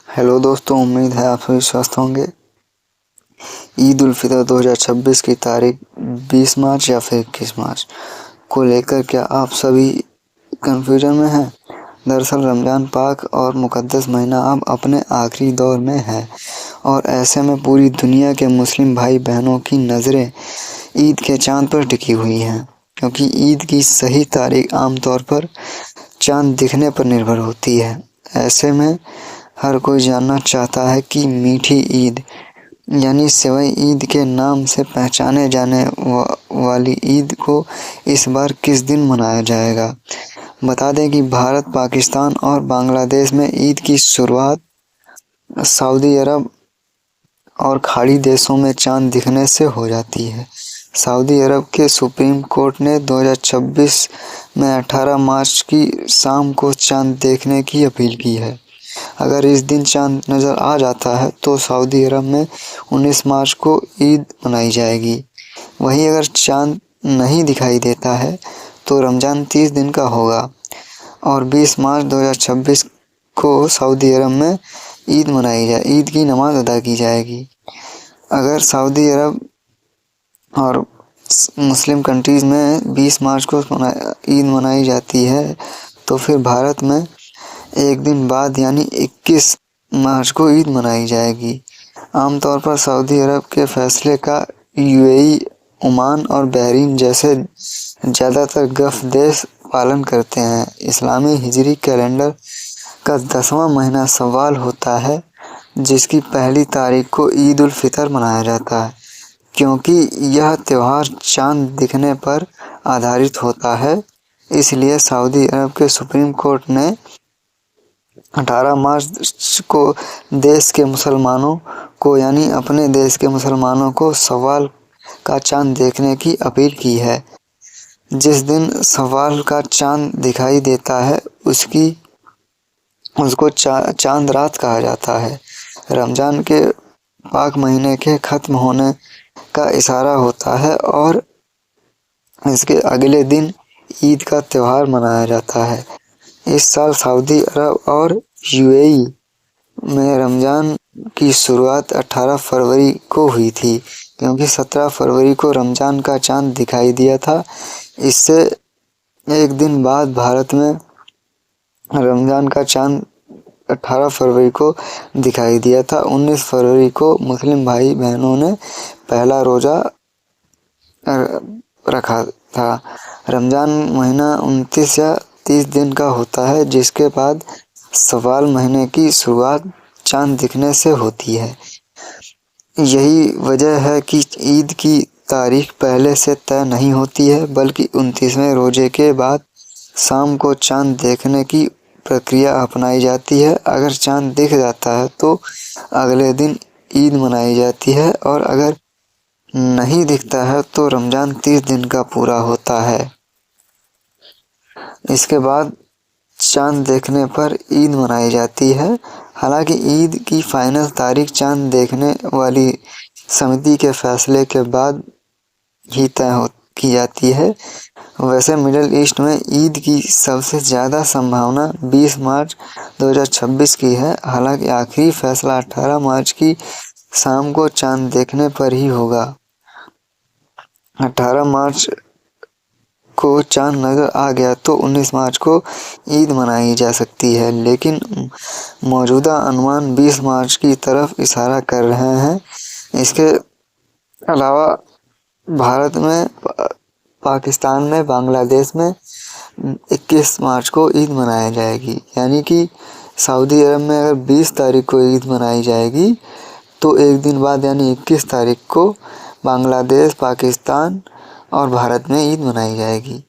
Hello दोस्तों, उम्मीद है आप सभी स्वस्थ होंगे। ईद उल फितर 2026 की तारीख 20 मार्च या फिर 21 मार्च को लेकर क्या आप सभी कन्फ्यूजन में हैं? दरअसल रमज़ान पाक और मुक़द्दस महीना अब अपने आखिरी दौर में है और ऐसे में पूरी दुनिया के मुस्लिम भाई बहनों की नज़रें ईद के चाँद पर टिकी हुई हैं, क्योंकि ईद की सही तारीख आमतौर पर चाँद दिखने पर निर्भर होती है। ऐसे में हर कोई जानना चाहता है कि मीठी ईद यानी सेवई ईद के नाम से पहचाने जाने वाली ईद को इस बार किस दिन मनाया जाएगा। बता दें कि भारत, पाकिस्तान और बांग्लादेश में ईद की शुरुआत सऊदी अरब और खाड़ी देशों में चाँद दिखने से हो जाती है। सऊदी अरब के सुप्रीम कोर्ट ने 2026 में 18 मार्च की शाम को चाँद देखने की अपील की है। अगर इस दिन चाँद नज़र आ जाता है तो सऊदी अरब में 19 मार्च को ईद मनाई जाएगी। वहीं अगर चाँद नहीं दिखाई देता है तो रमज़ान 30 दिन का होगा और 20 मार्च 2026 को सऊदी अरब में ईद की नमाज अदा की जाएगी। अगर सऊदी अरब और मुस्लिम कंट्रीज़ में 20 मार्च को ईद मनाई जाती है तो फिर भारत में एक दिन बाद यानी 21 मार्च को ईद मनाई जाएगी। आमतौर पर सऊदी अरब के फैसले का यूएई, ओमान और बहरीन जैसे ज़्यादातर गल्फ़ देश पालन करते हैं। इस्लामी हिजरी कैलेंडर का 10वां महीना शव्वाल होता है, जिसकी पहली तारीख को ईद उल फितर मनाया जाता है, क्योंकि यह त्यौहार चाँद दिखने पर आधारित होता है। इसलिए सऊदी अरब के सुप्रीम कोर्ट ने 18 मार्च को देश के मुसलमानों को यानी अपने देश के मुसलमानों को शव्वाल का चाँद देखने की अपील की है। जिस दिन शव्वाल का चाँद दिखाई देता है उसको चाँद रात कहा जाता है। रमज़ान के पाक महीने के ख़त्म होने का इशारा होता है और इसके अगले दिन ईद का त्यौहार मनाया जाता है। इस साल सऊदी अरब और यूएई में रमज़ान की शुरुआत 18 फरवरी को हुई थी, क्योंकि 17 फरवरी को रमज़ान का चाँद दिखाई दिया था। इससे एक दिन बाद भारत में रमज़ान का चाँद 18 फरवरी को दिखाई दिया था। 19 फरवरी को मुस्लिम भाई बहनों ने पहला रोज़ा रखा था। रमज़ान महीना 29 या 30 दिन का होता है, जिसके बाद शव्वाल महीने की शुरुआत चाँद दिखने से होती है। यही वजह है कि ईद की तारीख पहले से तय नहीं होती है, बल्कि 29वें रोजे के बाद शाम को चाँद देखने की प्रक्रिया अपनाई जाती है। अगर चाँद दिख जाता है तो अगले दिन ईद मनाई जाती है और अगर नहीं दिखता है तो रमज़ान 30 दिन का पूरा होता है। इसके बाद चाँद देखने पर ईद मनाई जाती है। हालांकि ईद की फाइनल तारीख चाँद देखने वाली समिति के फैसले के बाद ही की जाती है। वैसे मिडिल ईस्ट में ईद की सबसे ज़्यादा संभावना 20 मार्च 2026 की है। हालांकि आखिरी फैसला 18 मार्च की शाम को चाँद देखने पर ही होगा। 18 मार्च को चाँद नज़र आ गया तो 19 मार्च को ईद मनाई जा सकती है, लेकिन मौजूदा अनुमान 20 मार्च की तरफ इशारा कर रहे हैं। इसके अलावा भारत में, पाकिस्तान में, बांग्लादेश में 21 मार्च को ईद मनाई जाएगी। यानी कि सऊदी अरब में अगर 20 तारीख को ईद मनाई जाएगी तो एक दिन बाद यानी 21 तारीख को बांग्लादेश, पाकिस्तान और भारत में ईद मनाई जाएगी।